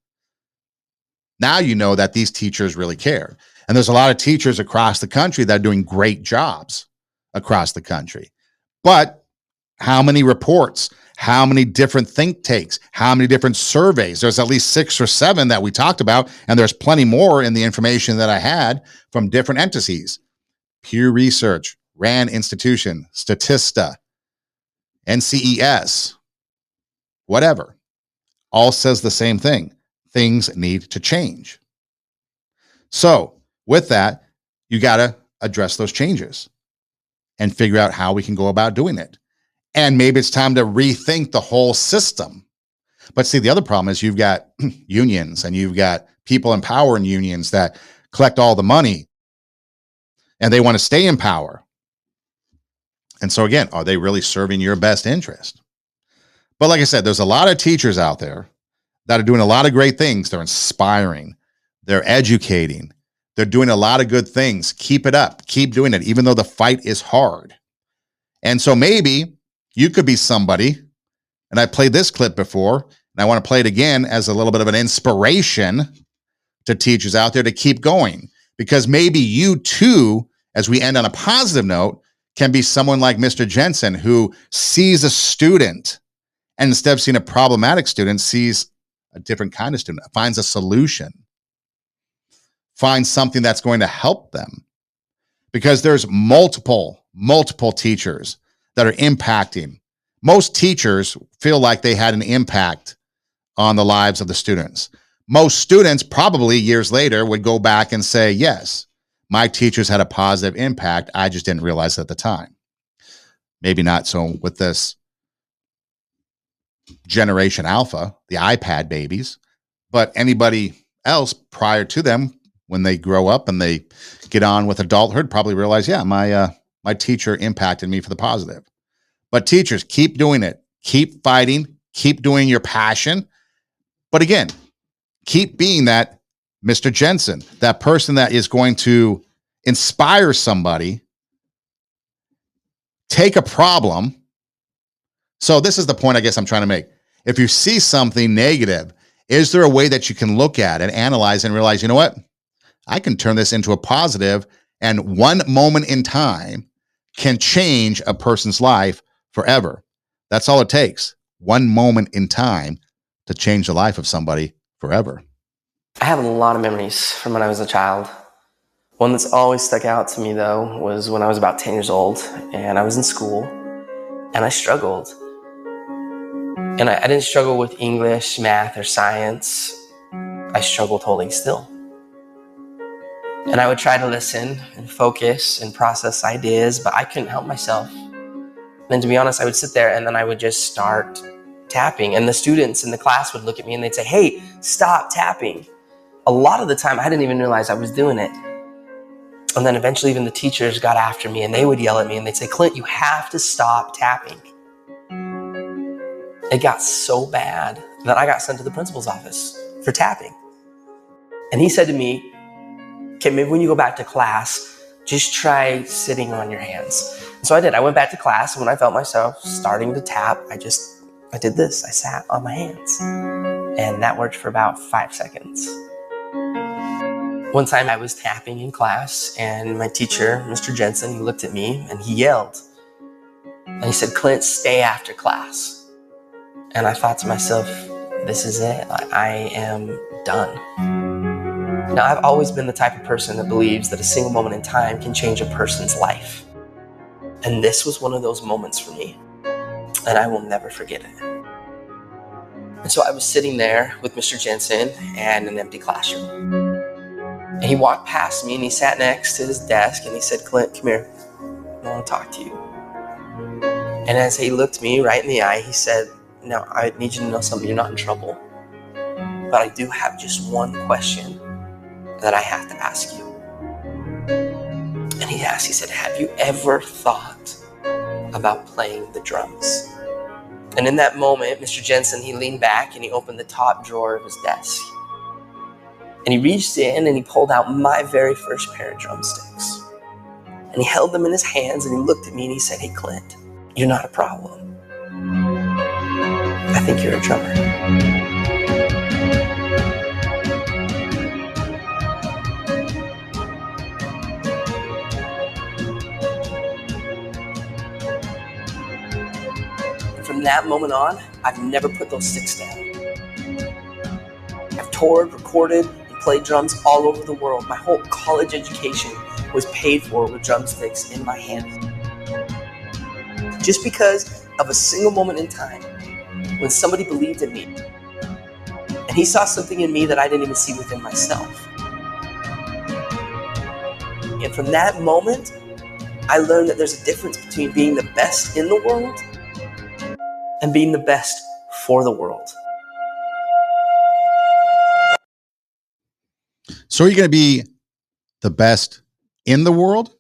S1: Now you know that these teachers really care. And there's a lot of teachers across the country that are doing great jobs across the country. But how many reports, how many different think tanks, how many different surveys? There's at least 6 or 7 that we talked about, and there's plenty more in the information that I had from different entities. Pew Research, RAND Institution, Statista, NCES, whatever, all says the same thing. Things need to change. So with that, you got to address those changes and figure out how we can go about doing it. And maybe it's time to rethink the whole system. But see, the other problem is you've got unions and you've got people in power in unions that collect all the money and they want to stay in power. And so again, are they really serving your best interest? But like I said, there's a lot of teachers out there that are doing a lot of great things. They're inspiring. They're educating. They're doing a lot of good things. Keep it up. Keep doing it, even though the fight is hard. And so maybe you could be somebody, and I played this clip before, and I want to play it again as a little bit of an inspiration to teachers out there to keep going. Because maybe you too, as we end on a positive note, can be someone like Mr. Jensen who sees a student and instead of seeing a problematic student, sees a different kind of student, finds a solution, finds something that's going to help them. Because there's multiple teachers that are impacting. Most teachers feel like they had an impact on the lives of the students. Most students probably years later would go back and say, yes, my teachers had a positive impact. I just didn't realize it at the time. Maybe not so with this Generation Alpha, the iPad babies, but anybody else prior to them, when they grow up and they get on with adulthood, probably realize, yeah, my teacher impacted me for the positive. But teachers, keep doing it. Keep fighting. Keep doing your passion. But again, keep being that Mr. Jensen, that person that is going to inspire somebody, take a problem. So this is the point I guess I'm trying to make. If you see something negative, is there a way that you can look at and analyze and realize, you know what? I can turn this into a positive, and one moment in time can change a person's life forever. That's all it takes. One moment in time to change the life of somebody forever.
S5: I have a lot of memories from when I was a child. One that's always stuck out to me, though, was when I was about 10 years old, and I was in school, and I struggled. And I didn't struggle with English, math, or science. I struggled holding still. And I would try to listen and focus and process ideas, but I couldn't help myself. And to be honest, I would sit there and then I would just start tapping. And the students in the class would look at me and they'd say, hey, stop tapping. A lot of the time, I didn't even realize I was doing it. And then eventually even the teachers got after me and they would yell at me and they'd say, Clint, you have to stop tapping. It got so bad that I got sent to the principal's office for tapping. And he said to me, okay, maybe when you go back to class, just try sitting on your hands. And so I did. I went back to class, and when I felt myself starting to tap, I did this. I sat on my hands. And that worked for about 5 seconds. One time I was tapping in class, and my teacher, Mr. Jensen, he looked at me and he yelled. And he said, Clint, stay after class. And I thought to myself, this is it. I am done. Now, I've always been the type of person that believes that a single moment in time can change a person's life. And this was one of those moments for me. And I will never forget it. And so I was sitting there with Mr. Jensen and an empty classroom. And he walked past me and he sat next to his desk and he said, Clint, come here. I want to talk to you. And as he looked me right in the eye, he said, now I need you to know something. You're not in trouble. But I do have just one question that I have to ask you. And he said, have you ever thought about playing the drums? And in that moment, Mr. Jensen, he leaned back and he opened the top drawer of his desk. And he reached in and he pulled out my very first pair of drumsticks. And he held them in his hands and he looked at me and he said, "Hey, Clint, you're not a problem. I think you're a drummer." And from that moment on, I've never put those sticks down. I've toured, recorded, and played drums all over the world. My whole college education was paid for with drumsticks in my hand. Just because of a single moment in time when somebody believed in me and he saw something in me that I didn't even see within myself. And from that moment, I learned that there's a difference between being the best in the world and being the best for the world.
S1: So are you going to be the best in the world,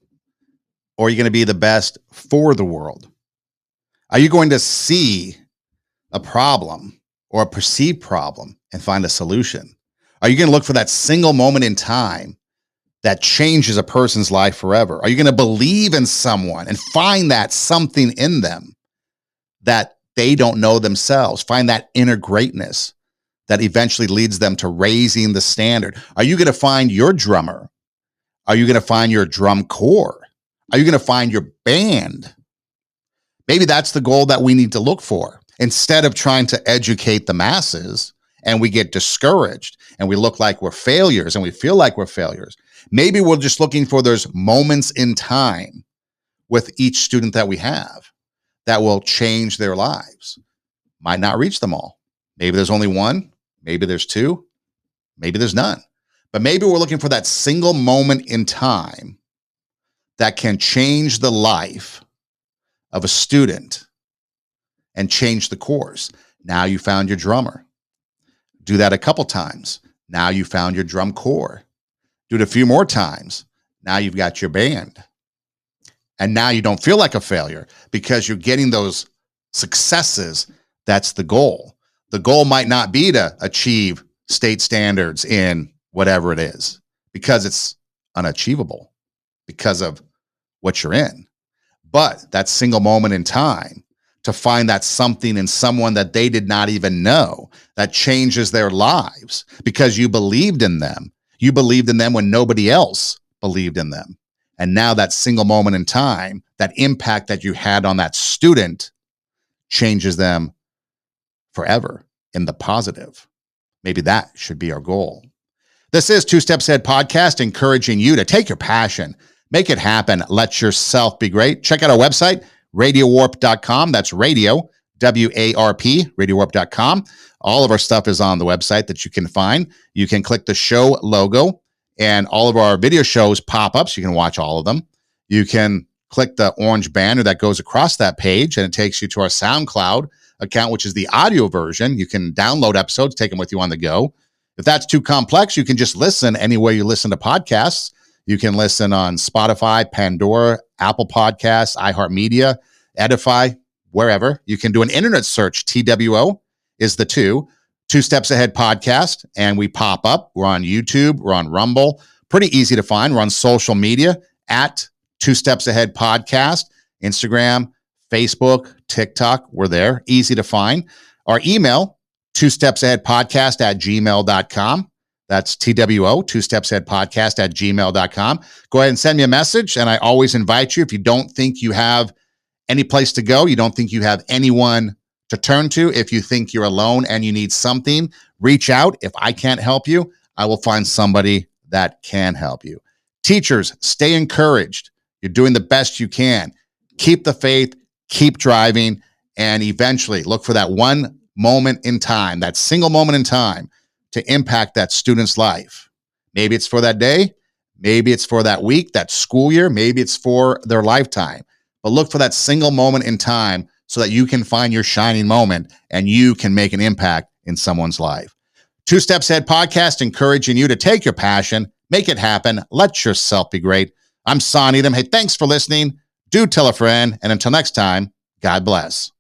S1: or are you going to be the best for the world? Are you going to see a problem or a perceived problem and find a solution? Are you going to look for that single moment in time that changes a person's life forever? Are you going to believe in someone and find that something in them that they don't know themselves? Find that inner greatness that eventually leads them to raising the standard. Are you going to find your drummer? Are you going to find your drum corps? Are you going to find your band? Maybe that's the goal that we need to look for. Instead of trying to educate the masses and we get discouraged and we look like we're failures and we feel like we're failures, maybe we're just looking for those moments in time with each student that we have that will change their lives. Might not reach them all. Maybe there's only one, maybe there's two, maybe there's none. But maybe we're looking for that single moment in time that can change the life of a student and change the course. Now you found your drummer. Do that a couple times. Now you found your drum corps. Do it a few more times. Now you've got your band. And now you don't feel like a failure because you're getting those successes. That's the goal. The goal might not be to achieve state standards in whatever it is, because it's unachievable because of what you're in. But that single moment in time to find that something in someone that they did not even know that changes their lives because you believed in them. You believed in them when nobody else believed in them. And now that single moment in time, that impact that you had on that student changes them forever in the positive. Maybe that should be our goal. This is Two Steps Ahead Podcast, encouraging you to take your passion, make it happen, let yourself be great. Check out our website, radiowarp.com. That's radio, W-A-R-P, radiowarp.com. All of our stuff is on the website that you can find. You can click the show logo, and all of our video shows pop up so you can watch all of them. You can click the orange banner that goes across that page, and it takes you to our SoundCloud account, which is the audio version. You can download episodes, take them with you on the go. If that's too complex, you can just listen anywhere you listen to podcasts. You can listen on Spotify, Pandora, Apple Podcasts, iHeart, Edifi, wherever. You can do an internet search. TWO is the Two Steps Ahead Podcast, and we pop up. We're on YouTube. We're on Rumble. Pretty easy to find. We're on social media at Two Steps Ahead Podcast, Instagram, Facebook, TikTok. We're there. Easy to find. Our email, twostepsaheadpodcast@gmail.com. That's TWO, twostepsaheadpodcast@gmail.com. Go ahead and send me a message. And I always invite you, if you don't think you have any place to go, you don't think you have anyone to turn to, if you think you're alone and you need something, reach out. If I can't help you, I will find somebody that can help you. Teachers, stay encouraged. You're doing the best you can. Keep the faith, keep driving, and eventually look for that one moment in time, that single moment in time to impact that student's life. Maybe it's for that day, maybe it's for that week, that school year, maybe it's for their lifetime. But look for that single moment in time so that you can find your shining moment and you can make an impact in someone's life. Two Steps Ahead Podcast, encouraging you to take your passion, make it happen, let yourself be great. I'm Son Edom. Hey, thanks for listening. Do tell a friend. And until next time, God bless.